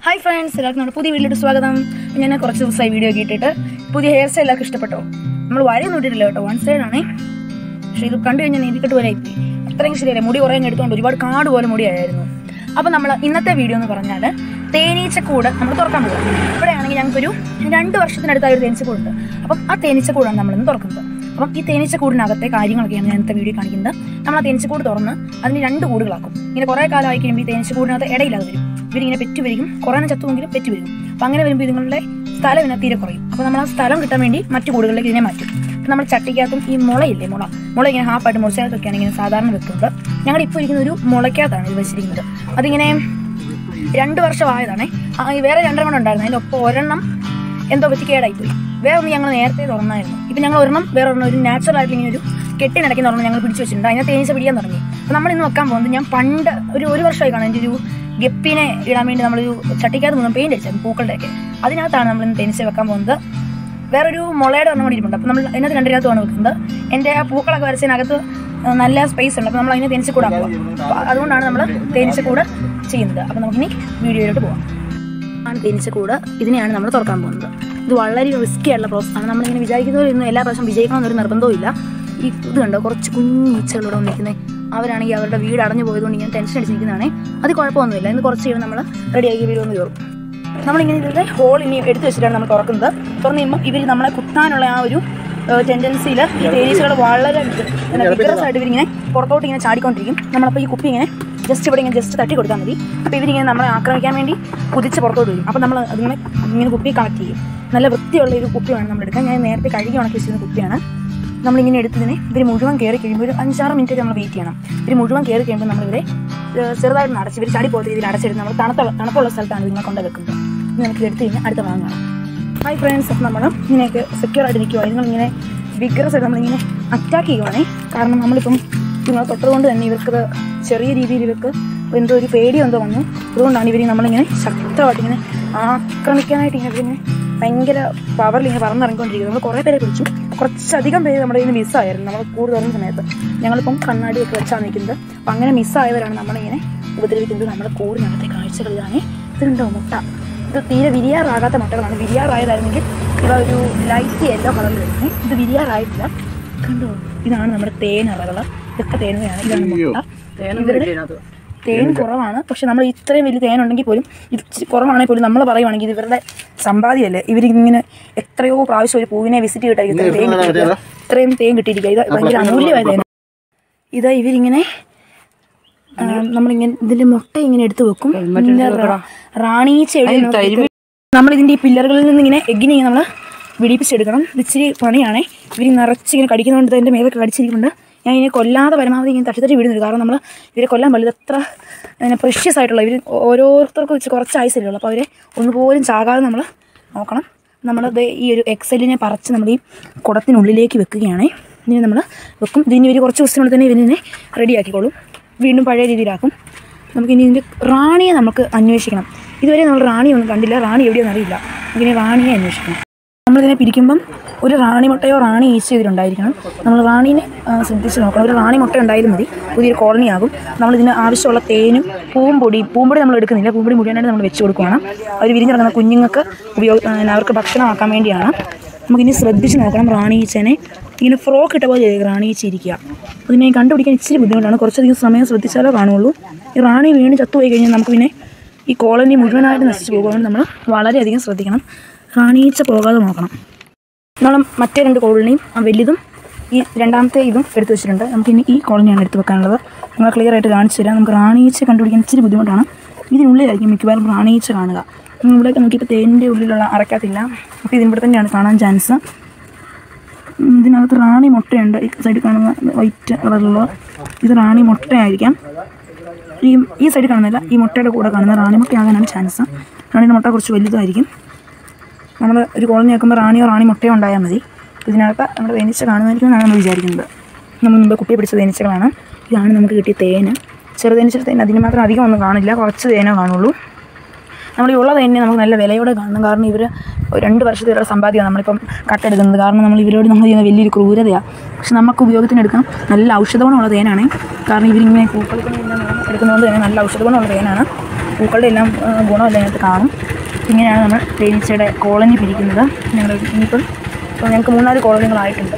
Hi friends, welcome to പുതിയ വീഡിയോയിലേക്ക് സ്വാഗതം. ഞാൻ കുറച്ച് ദിവസമായി വീഡിയോ കേട്ടിട്ട് പുതിയ ഹെയർ സ്റ്റൈൽ എല്ലാവർക്കും ഇഷ്ടപ്പെട്ടോ? നമ്മൾ വരെ നോട്ടിട്ടില്ല കേട്ടോ, വൺ സൈഡ് ആണ്. പക്ഷേ ഇത് കണ്ടു കഴിഞ്ഞാൽ നീതിക്കെട്ട് പോലെ ആയിപ്പോയി. അത്രയും ശരിയല്ല, മുടി കുറേ എടുത്തുകൊണ്ട് ഒരുപാട് കാട് പോലെ മുടിയായിരുന്നു. അപ്പോൾ നമ്മൾ ഇന്നത്തെ വീഡിയോ എന്ന് പറഞ്ഞാൽ തേനീച്ചക്കൂട് നമ്മൾ തുറക്കാൻ പോകും. ഇവിടെയാണെങ്കിൽ ഞങ്ങൾക്കൊരു 2 വർഷത്തിനടുത്തായ ഒരു തേനീച്ചക്കൂടുണ്ട്. അപ്പം ആ തേനീച്ചക്കൂടാണ് നമ്മളിന്ന് തുറക്കുന്നത്. അപ്പം ഈ തേനീച്ചക്കൂടിനകത്തെ കാര്യങ്ങളൊക്കെയാണ് ഞാൻ ഇന്നത്തെ വീഡിയോ കാണിക്കുന്നത്. നമ്മൾ ആ തേനീച്ചക്കൂട് തുറന്ന് അതിന് 2 കൂടുകളാക്കും. ഇങ്ങനെ കുറേ കാലമായി കഴിയുമ്പോൾ ഈ തേനീച്ചക്കൂടിനകത്ത് ഇടയില്ലാതെ വരും. ഇവരിങ്ങനെ പെറ്റ് വരികയും കുറേ ചത്തുവെങ്കിലും പെറ്റ് വരും. അപ്പം അങ്ങനെ വരുമ്പോൾ ഇതുങ്ങളുടെ സ്ഥലം ഇതിനെ തീരെ കുറയും. അപ്പോൾ നമ്മൾ ആ സ്ഥലം കിട്ടാൻ വേണ്ടി മറ്റു കൂടുകളിലേക്ക് ഇതിനെ മാറ്റും. അപ്പം നമ്മൾ ചട്ടിക്കകത്തും ഈ മുളയില്ലേ, മുള ഇങ്ങനെ ഹാപ്പായിട്ട് മുറിച്ചകത്തൊക്കെയാണ് ഇങ്ങനെ സാധാരണ വെക്കുന്നത്. ഞങ്ങളിപ്പോൾ ഇരിക്കുന്ന ഒരു മുളയ്ക്കകത്താണ് ഇത് വെച്ചിരിക്കുന്നത്. അതിങ്ങനെ 2 വർഷമായതാണേ. വേറെ 2 കൂടെ ഉണ്ടായിരുന്നു. അതിലൊപ്പം ഒരെണ്ണം എന്തോ പറ്റി കേടായിപ്പോയി. വേറെ ഒന്ന് ഞങ്ങൾ നേരത്തെ തുറന്നായിരുന്നു. ഇപ്പം ഞങ്ങൾ വേറെ ഒരെണ്ണം ഒരു നാച്ചുറൽ ആയിട്ട് ഇങ്ങനെ ഒരു കെട്ടിനിടയ്ക്ക് തുറന്ന് ഞങ്ങൾ പിടിച്ച് വെച്ചിട്ടുണ്ട്. അതിനെ തേനീച്ച പിടിക്കാൻ തുടങ്ങി. അപ്പം നമ്മളിന്ന് വെക്കാൻ പോകുന്നത്, ഞാൻ പണ്ട് ഒരു വർഷമായി കാണാം, എൻ്റെ ഒരു ഗപ്പിനെ ഇടാൻ വേണ്ടി നമ്മളൊരു ചട്ടിക്കകത്ത് മുഴുവൻ പെയിൻ്റ് അടിച്ചായിരുന്നു പൂക്കളുടെയൊക്കെ. അതിനകത്താണ് നമ്മളിന്ന് തേനീച്ച വെക്കാൻ പോകുന്നത്. വേറൊരു മുളയുടെ ഒരെണ്ണം കൂടി ഇരിപ്പുണ്ട്. അപ്പം നമ്മൾ അതിനകത്ത് 2-ാണ് വെക്കുന്നത്. എൻ്റെ ആ പൂക്കളൊക്കെ വരച്ചതിനകത്ത് നല്ല സ്പേസ് ഉണ്ട്. അപ്പോൾ നമ്മൾ അതിനെ തേനീച്ചക്കൂടാൻ പോകാം. അതുകൊണ്ടാണ് നമ്മൾ തേനീച്ചക്കൂട് ചെയ്യുന്നത്. അപ്പം നമുക്കിനി വീഡിയോയിലോട്ട് പോകാം. ആണ് തേനീച്ചക്കൂട്. ഇതിനെയാണ് നമ്മൾ തുറക്കാൻ പോകുന്നത്. ഇത് വളരെ റിസ്കി ആയിട്ടുള്ള പ്രോസസ്സാണ്. നമ്മളിങ്ങനെ വിചാരിക്കുന്നവരൊന്നും എല്ലാ പ്രാവശ്യം വിജയിക്കണമെന്നൊരു നിർബന്ധവും ഇല്ല. ഈ ഇത് കണ്ടോ, കുറച്ച് കുഞ്ഞു ഈച്ചകളോടെ വന്നിരിക്കുന്നത്. അവരാണെങ്കിൽ അവരുടെ വീട് അടഞ്ഞു പോയതുകൊണ്ട് ഇങ്ങനെ ടെൻഷൻ അടിച്ചിരിക്കുന്നതാണേ. അത് കുഴപ്പമൊന്നുമില്ല. ഇന്ന് കുറച്ച് കഴിയുമ്പോൾ നമ്മൾ റെഡിയാക്കി വീടൊന്ന് കയറും. നമ്മളിങ്ങനെ ഇതിൻ്റെ ഹോൾ ഇനി എടുത്ത് വെച്ചിട്ടാണ് നമ്മൾ തുറക്കുന്നത്. തുറന്ന് കഴിയുമ്പോൾ ഇവർ നമ്മളെ കുത്താനുള്ള ആ ഒരു ടെൻഡൻസിയിൽ ഈ തേനീച്ചകൾ വളരെ വിഗ്രസ് ആയിട്ട് ഇവരിങ്ങനെ പുറത്തോട്ട് ഇങ്ങനെ ചാടിക്കൊണ്ടിരിക്കും. നമ്മളപ്പോൾ ഈ കുപ്പി ഇങ്ങനെ ജസ്റ്റ് തട്ടി കൊടുത്താൽ മതി. അപ്പോൾ ഇവരിങ്ങനെ നമ്മളെ ആക്രമിക്കാൻ വേണ്ടി കുതിച്ച് പുറത്തോട്ട് വരും. അപ്പോൾ നമ്മൾ ഇങ്ങനെ കുപ്പി കളക്ട് ചെയ്യും. നല്ല വൃത്തിയുള്ള ഒരു കുപ്പി വേണം നമ്മൾ എടുക്കാൻ. ഞാൻ നേരത്തെ കഴുകി ഉണക്കി വെച്ചിരുന്ന കുപ്പിയാണ്. നമ്മളിങ്ങനെ എടുത്തതിനെ ഇവർ മുഴുവൻ കയറി കഴിയുമ്പോൾ ഒരു 5-6 മിനിറ്റ് നമ്മൾ വെയിറ്റ് ചെയ്യണം. ഇവർ മുഴുവൻ കയറി കഴിയുമ്പോൾ നമ്മളിവരെ ചെറുതായിട്ട് അടച്ച് ഇവർ ചാടി പോകാത്ത രീതിയിൽ അടച്ചെടുത്ത് നമ്മൾ തണുപ്പുള്ള സ്ഥലത്താണ് ഇതിനെ കൊണ്ട് വെക്കുന്നത്. ഇനി നമുക്ക് എടുത്ത് കഴിഞ്ഞാൽ അടുത്ത വാങ്ങണം. ഹായ് ഫ്രണ്ട്സ്, അപ്പം നമ്മൾ ഇങ്ങനെയൊക്കെ സെക്യൂർ ആയിട്ട് നിൽക്കുവാണ്. നിങ്ങളിങ്ങനെ വിഗ്രസ് ആയിട്ട് നമ്മളിങ്ങനെ അറ്റാക്ക് ചെയ്യുവാണേ. കാരണം നമ്മളിപ്പം നിങ്ങൾ തൊട്ടതുകൊണ്ട് തന്നെ ഇവർക്കത് ചെറിയ രീതിയിൽ ഇവർക്ക് എന്തോ ഒരു പേടിയോ എന്തോ വന്നു. അതുകൊണ്ടാണ് ഇവർ നമ്മളിങ്ങനെ ശക്തമായിട്ട് ഇങ്ങനെ ആക്രമിക്കാനായിട്ട് ഇങ്ങനെ ഭയങ്കര പവറിൽ ഇങ്ങനെ പറന്നിറങ്ങിക്കൊണ്ടിരിക്കുന്നത്. നമ്മൾ കുറേ പേരെ പിടിച്ചു. കുറച്ചധികം പേര് നമ്മുടെ ഇങ്ങനെ മിസ്സായിരുന്നു. നമ്മൾ കൂടുതൽ തുറന്ന സമയത്ത് ഞങ്ങളിപ്പം കണ്ണാടിയൊക്കെ വെച്ചാണ് നിൽക്കുന്നത്. അപ്പം അങ്ങനെ മിസ്സായവരാണ് നമ്മളിങ്ങനെ ഉപദ്രവിക്കുന്നത്. നമ്മുടെ കൂടിനകത്തെ കാഴ്ചകളിലാണ്. ഇതുണ്ടോ മുട്ട? ഇത് തീരെ വിരിയാറാകാത്ത മുട്ടകളാണ്. വിരിയാറായതായിരുന്നെങ്കിൽ ഇവ ഒരു ലൈറ്റ് യെല്ലോ കളറിൽ വരുന്നത്. ഇത് വിരിയാറായിട്ടില്ല. കണ്ടോ, ഇതാണ് നമ്മുടെ തേനറകൾ. ഇതൊക്കെ തേനയാണ്. ഇതാണ് മുട്ട. തേൻ കുറവാണ്. പക്ഷെ നമ്മൾ ഇത്രയും വലിയ തേനുണ്ടെങ്കിൽ പോലും ഇത് കുറവാണെങ്കിൽ പോലും നമ്മൾ പറയുവാണെങ്കിൽ ഇത് ഇവരുടെ സമ്പാദ്യമല്ലേ. ഇവരിങ്ങനെ എത്രയോ പ്രാവശ്യം ഒരു പൂവിനെ വിസിറ്റ് ചെയ്തിട്ടായിരിക്കും ഇത്രയും തേൻ കിട്ടിയിരിക്കുക. ഇത് ഭയങ്കര അമൂല്യമായ തേൻ. ഇതാ ഇവരിങ്ങനെ നമ്മളിങ്ങനെ ഇതിൻ്റെ മുട്ട ഇങ്ങനെ എടുത്ത് വെക്കും. റാണീച്ച നമ്മളിതിൻ്റെ ഈ പില്ലറുകളിൽ നിന്ന് ഇങ്ങനെ എഗ്ഗിനെ നമ്മൾ വിടിപ്പിച്ചെടുക്കണം. ഇച്ചിരി പണിയാണേ. ഇവർ നിറച്ചിങ്ങനെ കടിക്കുന്നതുകൊണ്ട് എൻ്റെ മേലൊക്കെ കടിച്ചിരിക്കുന്നുണ്ട്. ഞാൻ ഇതിനെ കൊല്ലാതെ പരമാവധി ഇങ്ങനെ തട്ടി വിടുന്നുണ്ട്. കാരണം നമ്മൾ ഇവരെ കൊല്ലാൻ പാടില്ല. എത്ര പ്രഷ്യസ് ആയിട്ടുള്ള ഇവർ ഓരോരുത്തർക്കും വെച്ച് കുറച്ച് ആയുസല്ലേ. അപ്പോൾ അവരെ ഒന്നുപോലും ചാകാതെ നമ്മൾ നോക്കണം. നമ്മളത് ഈ ഒരു എക്സലിനെ പറിച്ച് നമ്മൾ ഈ കുടത്തിനുള്ളിലേക്ക് വെക്കുകയാണ്. ഇതിനെ നമ്മൾ വെക്കും. ഇതിന് ഇവർ കുറച്ച് ദിവസത്തിനുള്ളിൽ തന്നെ ഇവരിനെ റെഡിയാക്കിക്കോളും. വീണ്ടും പഴയ രീതിയിലാക്കും. നമുക്കിനി ഇതിൻ്റെ റാണിയെ നമുക്ക് അന്വേഷിക്കണം. ഇതുവരെ നമ്മൾ റാണിയൊന്നും കണ്ടില്ല. റാണി എവിടെയൊന്നും അറിയില്ല. നമുക്കിനി റാണിയെ അന്വേഷിക്കണം. നമ്മളിതിനെ പിരിക്കുമ്പം ഒരു റാണി മുട്ടയോ റാണി ഈച്ച ഇതിലുണ്ടായിരിക്കണം. നമ്മൾ റാണീനെ ശ്രദ്ധിച്ച് നോക്കണം. ഒരു റാണി മുട്ട ഉണ്ടായാലും മതി. പുതിയൊരു കോളനി ആകും. നമ്മളിതിന് ആവശ്യമുള്ള തേനും പൂമ്പൊടി നമ്മൾ എടുക്കുന്നില്ല. പൂമ്പൊടി മുഴുവനായിട്ട് നമ്മൾ വെച്ച് കൊടുക്കുകയാണ്. അവർ വിരിഞ്ഞിറങ്ങുന്ന കുഞ്ഞുങ്ങൾക്ക് അവർക്ക് ഭക്ഷണമാക്കാൻ വേണ്ടിയാണ്. നമുക്കിനി ശ്രദ്ധിച്ച് നോക്കണം. റാണി ഈച്ചനെ ഇങ്ങനെ ഫ്രോക്ക് ഇട്ട പോലെ റാണി ഈച്ച ഇരിക്കുക. അതിനെ കണ്ടുപിടിക്കാൻ ഇച്ചിരി ബുദ്ധിമുട്ടാണ്. കുറച്ചധികം സമയം ശ്രദ്ധിച്ചാലേ കാണുള്ളൂ. ഈ റാണി വീണ് ചത്തുപോയി കഴിഞ്ഞാൽ നമുക്ക് പിന്നെ ഈ കോളനി മുഴുവനായിട്ട് നശിച്ചു പോകുകയാണ്. നമ്മൾ വളരെയധികം ശ്രദ്ധിക്കണം. റാണീച്ച പോകാതെ നോക്കണം. നമ്മൾ മറ്റേ 2 കോളനിയും വലുതും ഈ രണ്ടാമത്തെ ഇതും എടുത്ത് വെച്ചിട്ടുണ്ട്. നമുക്കിനി ഈ കോളനിയാണ് എടുത്ത് വെക്കാനുള്ളത്. നമ്മൾ ക്ലിയർ ആയിട്ട് കാണിച്ചു തരാം. നമുക്ക് റാണീച്ച കണ്ടുപിടിക്കാൻ ഇച്ചിരി ബുദ്ധിമുട്ടാണ്. ഇതിനുള്ളിലായിരിക്കും മിക്കവാറും റാണീച്ച കാണുക. ഇവിടെയൊക്കെ നോക്കിയപ്പോൾ തേനിൻ്റെ ഉള്ളിലുള്ള അറക്കത്തില്ല. അപ്പോൾ ഇതിവിടെ തന്നെയാണ് കാണാൻ ചാൻസ്. ഇതിനകത്ത് റാണി മുട്ടയുണ്ട്. ഈ സൈഡിൽ കാണുന്ന വൈറ്റ് കളറിലുള്ള ഇത് റാണി മുട്ടയായിരിക്കാം. ഈ സൈഡിൽ കാണുന്നില്ല. ഈ മുട്ടയുടെ കൂടെ കാണുന്ന റാണി മുട്ടയാകാനാണ് ചാൻസ്. റാണിയുടെ മുട്ട കുറച്ച് വലുതായിരിക്കും. നമ്മൾ ഒരു കോളനി ആക്കുമ്പോൾ റാണിയോ റാണി മുട്ടയോ ഉണ്ടായാൽ മതി. ഇതിനകത്ത് നമ്മുടെ തേനീച്ച കാണുന്നതായിരിക്കും എന്നാണ് നമ്മൾ വിചാരിക്കുന്നത്. നമ്മൾ മുമ്പ് കുപ്പി പിടിച്ച തേനീച്ചകളാണ്. ഇതാണ് നമുക്ക് കിട്ടിയ തേന്. ചെറുതേനീച്ച തേൻ അതിന് മാത്രം അധികം ഒന്നും കാണില്ല. കുറച്ച് തേനേ കാണുള്ളൂ. നമ്മൾ ഈ ഉള്ള തേനിനെ നമുക്ക് നല്ല വിലയോടെ കാണണം. കാരണം ഇവർ 2 വർഷത്തെ സമ്പാദ്യമാണ് നമ്മളിപ്പം കട്ടെടുക്കുന്നത്. കാരണം നമ്മൾ ഇവരോട് നമ്മൾ ചെയ്യുന്ന വലിയൊരു ക്രൂരതയാണ്. പക്ഷെ നമുക്ക് ഉപയോഗത്തിനെടുക്കാം. നല്ല ഔഷധ ഗുണമുള്ള തേനാണ്. കാരണം ഇവരിങ്ങനെ പൂക്കളിൽ എടുക്കുന്നതുകൊണ്ട് തന്നെ നല്ല ഔഷധ ഗുണമുള്ള തേനാണ്. പൂക്കളുടെ എല്ലാം ഗുണമെല്ലാം അതിനകത്ത് കാണും. ഇങ്ങനെയാണ് നമ്മൾ തേനീച്ചയുടെ കോളനി പിരിക്കുന്നത്. ഇനിയിപ്പം ഞങ്ങൾക്ക് 3-4 കോളനികളായിട്ടുണ്ട്.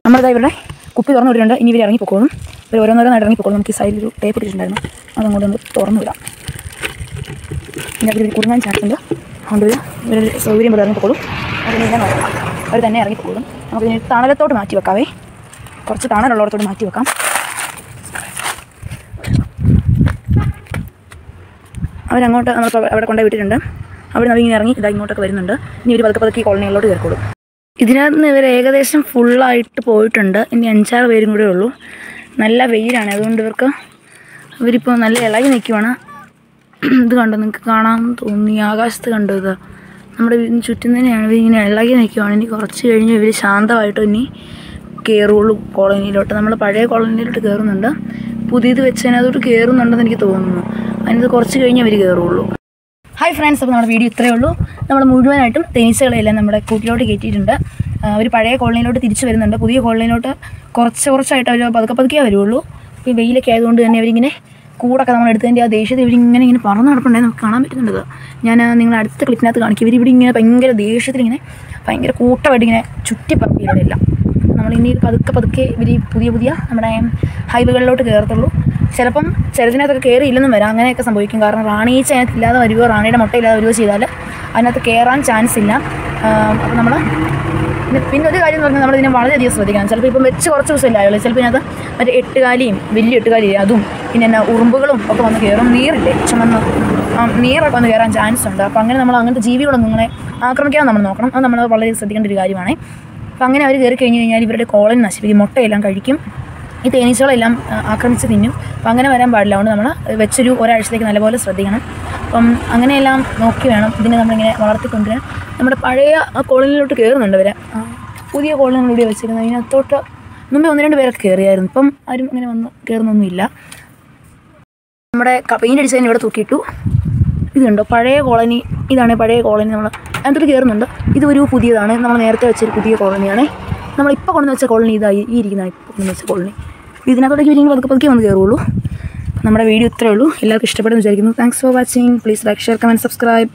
നമ്മളിതാ ഇവരുടെ കുപ്പി തുറന്നു വിട്ടിട്ടുണ്ട്. ഇനി ഇവർ ഇറങ്ങിപ്പോക്കോളും. ഇവർ ഓരോന്നോരോന്നായിട്ട് ഇറങ്ങിപ്പോക്കോളും. നമുക്ക് ഈ സൈഡിലൊരു ടേപ്പ് ഇട്ടിട്ടുണ്ടായിരുന്നു, അതങ്ങോട്ട് നമുക്ക് തുറന്നു വിടാം. ഇതിനകത്ത് കുറുങ്ങാൻ ചാൻസുണ്ട്. അതുകൊണ്ട് ഇവർ സൗകര്യം പോലെ ഇറങ്ങിപ്പോക്കോളും. അതിനെല്ലാം നോക്കാം, അവർ തന്നെ ഇറങ്ങിപ്പോക്കോളും. നമുക്കിതിന് തണലത്തോട്ട് മാറ്റി വെക്കാവേ, കുറച്ച് തണലുള്ളിടത്തോട്ട് മാറ്റി വെക്കാം. അവരങ്ങോട്ട് നമ്മളിപ്പോൾ അവിടെ കൊണ്ടുപോയി വിട്ടിട്ടുണ്ട്. അവിടെ നിന്ന് ഇങ്ങനെ ഇറങ്ങി ഇതാ ഇങ്ങോട്ടൊക്കെ വരുന്നുണ്ട്. ഇനി ഒരു പതുക്കെ ഈ കോളനികളിലോട്ട് കയറിക്കോളും. ഇതിനകത്ത് നിന്ന് ഇവർ ഏകദേശം ഫുള്ളായിട്ട് പോയിട്ടുണ്ട്. ഇനി 5-6 പേരും കൂടെ ഉള്ളൂ. നല്ല വെയിലാണ്, അതുകൊണ്ട് ഇവരിപ്പോൾ നല്ല ഇളകി നിൽക്കുവാണ്. ഇത് കണ്ടോ, നിങ്ങൾക്ക് കാണാൻ തോന്നി ആകാശത്ത് കണ്ടോ? ഇത് നമ്മുടെ വീടിന് ചുറ്റും തന്നെയാണ്. ഇവരിങ്ങനെ ഇളകി നിൽക്കുവാണ്. ഇനി കുറച്ച് കഴിഞ്ഞ് ഇവർ ശാന്തമായിട്ട് ഇനി കയറുള്ളൂ കോളനിയിലോട്ട്. നമ്മൾ പഴയ കോളനിയിലോട്ട് കയറുന്നുണ്ട്. പുതിയത് വെച്ചതിനകത്തോട്ട് കയറുന്നുണ്ടെന്ന് എനിക്ക് തോന്നുന്നു. അതിനകത്ത് കുറച്ച് കഴിഞ്ഞ് അവർ കയറുള്ളൂ. ഹായ് ഫ്രണ്ട്സ്, അപ്പോൾ നമ്മുടെ വീഡിയോ ഇത്രയേ ഉള്ളൂ. നമ്മൾ മുഴുവനായിട്ടും തേനീച്ചകളെല്ലാം നമ്മുടെ കൂട്ടിലോട്ട് കയറ്റിയിട്ടുണ്ട്. അവർ പഴയ കോളനിയിലോട്ട് തിരിച്ചു വരുന്നുണ്ട്. പുതിയ കോളനിയിലോട്ട് കുറച്ചായിട്ട് അവർ പതുക്കെ വരുള്ളൂ. ഈ വെയിലൊക്കെ ആയതുകൊണ്ട് തന്നെ അവരിങ്ങനെ കൂടൊക്കെ നമ്മൾ എടുത്തതിൻ്റെ ആ ദേഷ്യത്തിൽ ഇവരിങ്ങനെ പറന്ന് നടപ്പുണ്ടായി നമുക്ക് കാണാൻ പറ്റുന്നുണ്ട്. ഞാൻ നിങ്ങൾ അടുത്ത ക്ലിപ്പിനകത്ത് കാണിക്കും. ഇവരിവിടെ ഇങ്ങനെ ഭയങ്കര ദേഷ്യത്തിലിങ്ങനെ ഭയങ്കര കൂട്ടമായിട്ട് ഇങ്ങനെ ചുറ്റിപ്പറക്കില്ല. നമ്മളിനി പതുക്കെ ഇവർ പുതിയ നമ്മുടെ ഹൈവേകളിലോട്ട് കയറത്തുള്ളൂ. ചിലപ്പം ചിലതിനകത്തൊക്കെ കയറിയില്ലെന്നും വരാം, അങ്ങനെയൊക്കെ സംഭവിക്കും. കാരണം റാണീച്ച അതിനകത്ത് ഇല്ലാതെ വരുവോ, റാണിയുടെ മുട്ട ഇല്ലാതെ വരുവോ ചെയ്താൽ അതിനകത്ത് കയറാൻ ചാൻസ് ഇല്ല. അപ്പോൾ നമ്മൾ പിന്നെ ഒരു കാര്യം എന്ന് പറഞ്ഞാൽ നമ്മളിതിനെ വളരെയധികം ശ്രദ്ധിക്കണം. ചിലപ്പോൾ ഇപ്പം വെച്ച് കുറച്ച് ദിവസമല്ലേ ആയുള്ളൂ. ചിലപ്പോൾ ഇതിനകത്ത് മറ്റേ 8 വലിയ 8 കാലിയും അതും പിന്നെ എന്നാ ഉറുമ്പുകളും ഒക്കെ വന്ന് കയറും. നീറില്ലേ, ചുമന്ന് നീറൊക്കെ വന്ന് കയറാൻ ചാൻസ് ഉണ്ട്. അപ്പോൾ അങ്ങനെ നമ്മൾ അങ്ങനത്തെ ജീവികളൊന്നും ഇങ്ങനെ ആക്രമിക്കാതെ നമ്മൾ നോക്കണം. അത് നമ്മൾ വളരെ ശ്രദ്ധിക്കേണ്ട ഒരു കാര്യമാണ്. അപ്പോൾ അങ്ങനെ അവർ കയറി കഴിഞ്ഞ് കഴിഞ്ഞാൽ ഇവരുടെ കോളനി നശിപ്പിക്കും, മുട്ടയെല്ലാം കഴിക്കും, ഈ തേനീച്ചകളെല്ലാം ആക്രമിച്ച് തിന്നും. അപ്പം അങ്ങനെ വരാൻ പാടില്ല. അതുകൊണ്ട് നമ്മൾ വെച്ചൊരു ഒരാഴ്ചത്തേക്ക് നല്ലപോലെ ശ്രദ്ധിക്കണം. അപ്പം അങ്ങനെയെല്ലാം നോക്കി വേണം ഇതിനെ നമ്മളിങ്ങനെ വളർത്തിക്കൊണ്ടുവരാൻ. നമ്മുടെ പഴയ ആ കോളനിയിലോട്ട് കയറുന്നുണ്ട് ഇവരെ. പുതിയ കോളനികളിലൂടെ വെച്ചിരുന്നത് അതിനകത്തോട്ട് മുമ്പേ 1-2 പേരൊക്കെ കയറിയായിരുന്നു. ഇപ്പം ആരും അങ്ങനെ വന്ന് കയറുന്നൊന്നുമില്ല. നമ്മുടെ പെയിൻ്റ് അടിച്ചതിന് ഇവിടെ തൂക്കിയിട്ടു. ഇതുണ്ടോ പഴയ കോളനി, ഇതാണ് പഴയ കോളനി. നമ്മൾ അതിനകത്തോട്ട് കയറുന്നുണ്ട്. ഇതൊരു പുതിയതാണ്, നമ്മൾ നേരത്തെ വെച്ചൊരു പുതിയ കോളനിയാണ്. നമ്മളിപ്പോൾ കൊണ്ടുവന്ന് വെച്ച കോളനി ഇതായി, ഈ ഇരിക്കുന്നതാണ് ഇപ്പോൾ കൊണ്ടുവന്ന് വെച്ച കോളനി. ഇതിനകത്തോടേക്ക് ഇവരിങ്ങനെ പതുക്കെ വന്ന് കയറുള്ളൂ. നമ്മുടെ വീഡിയോ ഇത്രയേ ഉള്ളൂ. എല്ലാവർക്കും ഇഷ്ടപ്പെടുമെന്ന് വിചാരിക്കുന്നു. Thanks for watching. Please like, share, comment, subscribe.